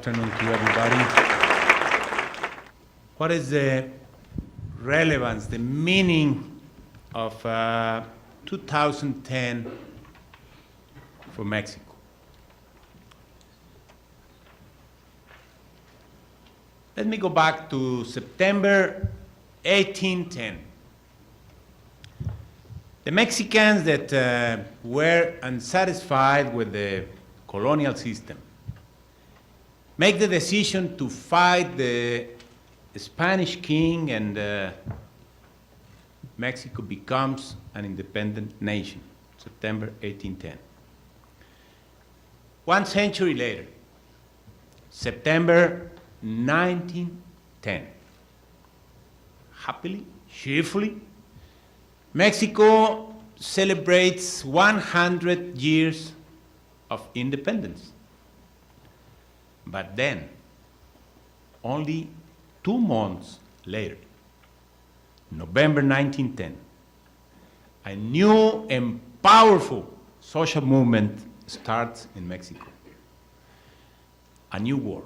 Good afternoon to everybody. What is the relevance, the meaning of 2010 for Mexico? Let me go back to September 1810. The Mexicans that were unsatisfied with the colonial system make the decision to fight the Spanish king, and Mexico becomes an independent nation, September 1810. 1 century later, September 1910, happily, cheerfully, Mexico celebrates 100 years of independence. But then, only 2 months later, November 1910, a new and powerful social movement starts in Mexico. A new war,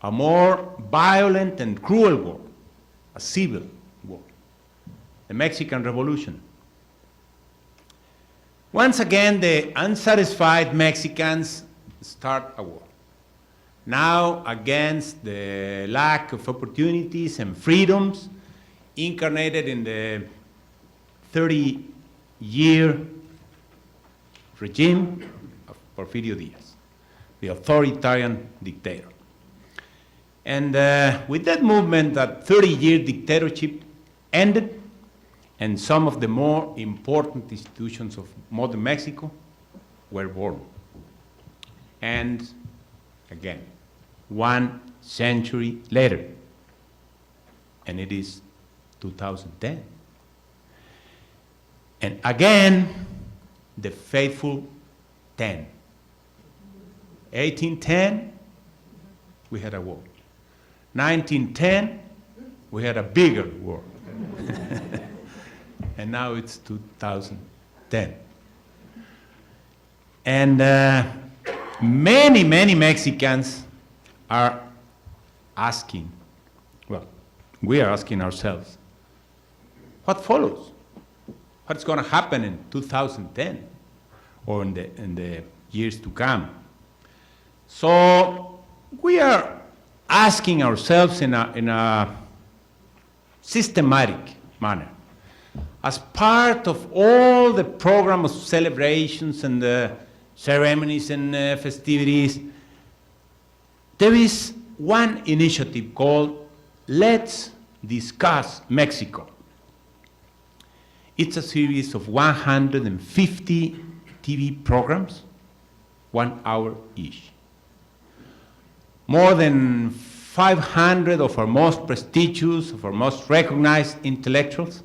a more violent and cruel war, a civil war, the Mexican Revolution. Once again, the unsatisfied Mexicans start a war. Now against the lack of opportunities and freedoms incarnated in the 30-year regime of Porfirio Diaz, the authoritarian dictator. And with that movement, that 30-year dictatorship ended, and some of the more important institutions of modern Mexico were born. And again, 1 century later, and it is 2010. And again, the faithful 10. 1810, we had a war. 1910, we had a bigger war. And now it's 2010. And many Mexicans are asking, well, we are asking ourselves, what follows? What's going to happen in 2010 or in the years to come? So we are asking ourselves in a systematic manner, as part of all the program of celebrations and the ceremonies and festivities. There is one initiative called Let's Discuss Mexico. It's a series of 150 TV programs, 1 hour each. More than 500 of our most prestigious, of our most recognized intellectuals,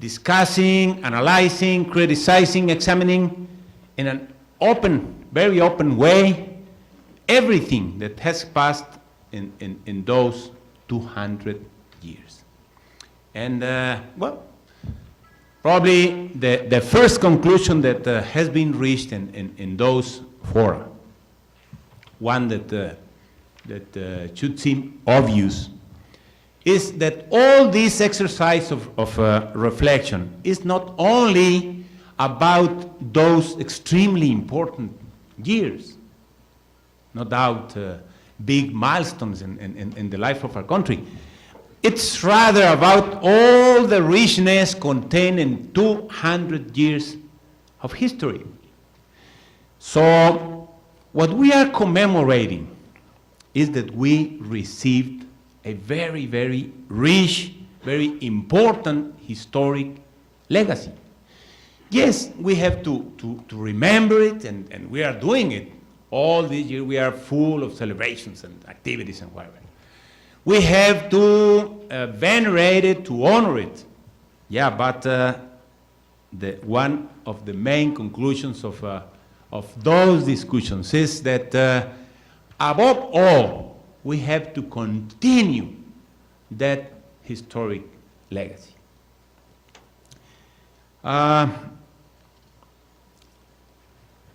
discussing, analyzing, criticizing, examining in an open, very open way, everything that has passed in those 200 years. And well, probably the first conclusion that has been reached in those fora, one that should seem obvious, is that all this exercise of reflection is not only about those extremely important years, no doubt big milestones in the life of our country. It's rather about all the richness contained in 200 years of history. So what we are commemorating is that we received a very rich, very important historic legacy. Yes, we have to remember it, and we are doing it. All this year we are full of celebrations and activities and whatever. We have to venerate it, to honor it. Yeah, but one of the main conclusions of those discussions is that above all, we have to continue that historic legacy.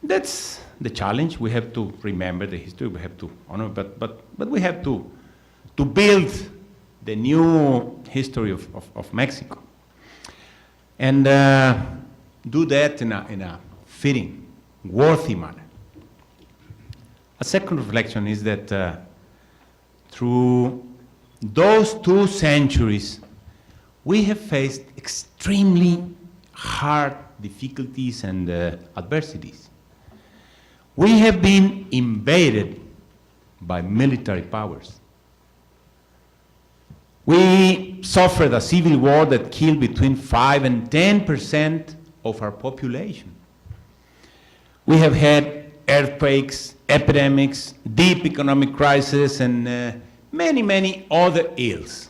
That's the challenge. We have to remember the history, we have to honor, but we have to build the new history of Mexico. And do that in a fitting, worthy manner. A second reflection is that through those 2 centuries, we have faced extremely hard difficulties and adversities. We have been invaded by military powers. We suffered a civil war that killed between 5 and 10% of our population. We have had earthquakes, epidemics, deep economic crisis, and many, many other ills.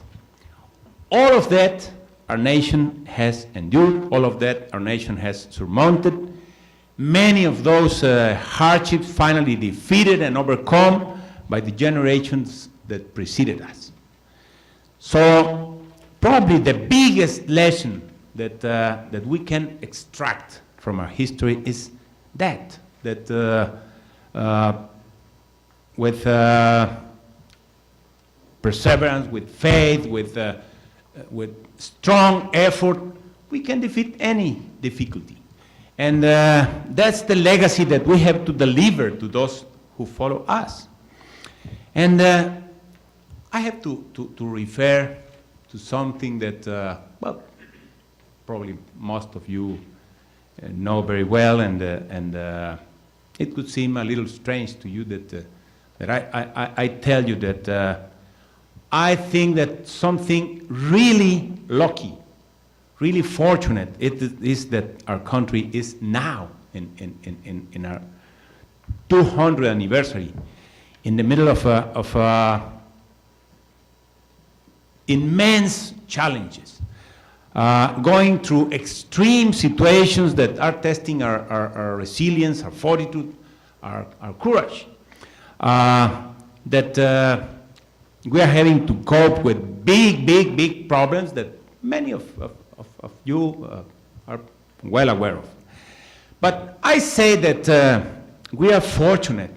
All of that our nation has endured, all of that our nation has surmounted. Many of those hardships finally defeated and overcome by the generations that preceded us. So probably the biggest lesson that we can extract from our history is that with perseverance, with faith, with strong effort, we can defeat any difficulty. And that's the legacy that we have to deliver to those who follow us. And I have to refer to something that, well, probably most of you know very well, and it could seem a little strange to you that I tell you that I think that something really lucky, really fortunate, it is that our country is now in our 200th anniversary, in the middle of immense challenges, going through extreme situations that are testing our resilience, our fortitude, our courage, that we are having to cope with big problems that many of you are well aware of. But I say that we are fortunate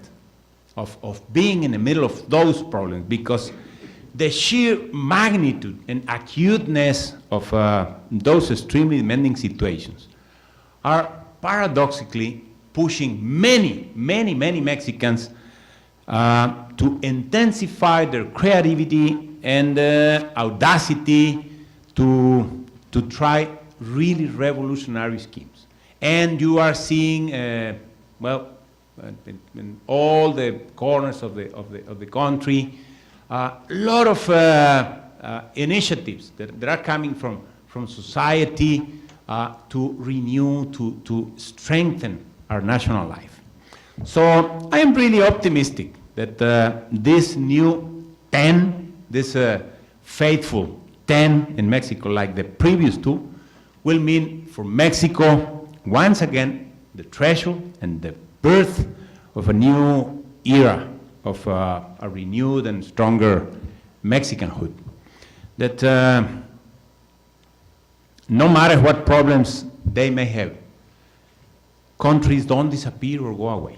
of being in the middle of those problems, because the sheer magnitude and acuteness of those extremely demanding situations are paradoxically pushing many Mexicans to intensify their creativity and audacity to try really revolutionary schemes. And you are seeing, well, in all the corners of the country, a lot of initiatives that are coming from society to renew, to strengthen our national life. So I am really optimistic that this new 10, this faithful 10 in Mexico, like the previous 2, will mean for Mexico, once again, the threshold and the birth of a new era of a renewed and stronger Mexicanhood. That no matter what problems they may have, countries don't disappear or go away.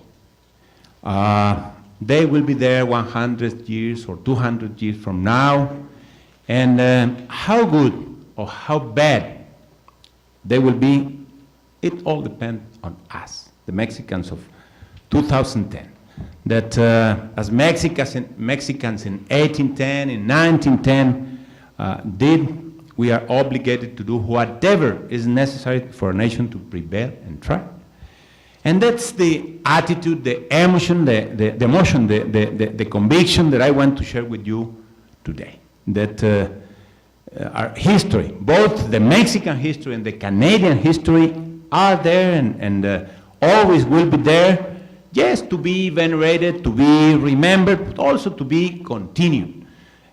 They will be there 100 years or 200 years from now, and how good or how bad they will be, it all depends on us, the Mexicans of 2010. That as Mexicans in 1810, in 1910 did, we are obligated to do whatever is necessary for a nation to prevail and thrive. And that's the attitude, the emotion, the conviction that I want to share with you today. That our history, both the Mexican history and the Canadian history, are there and always will be there, yes, to be venerated, to be remembered, but also to be continued,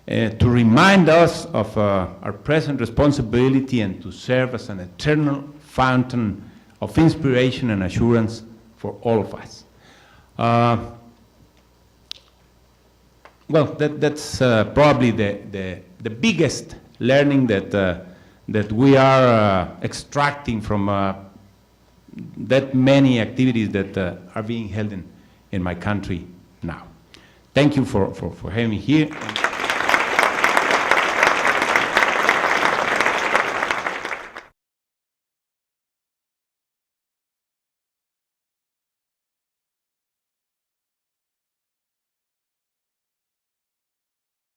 to remind us of our present responsibility and to serve as an eternal fountain of inspiration and assurance for all of us. Well, that's probably the biggest learning that we are extracting from that many activities that are being held in my country now. Thank you for having me here.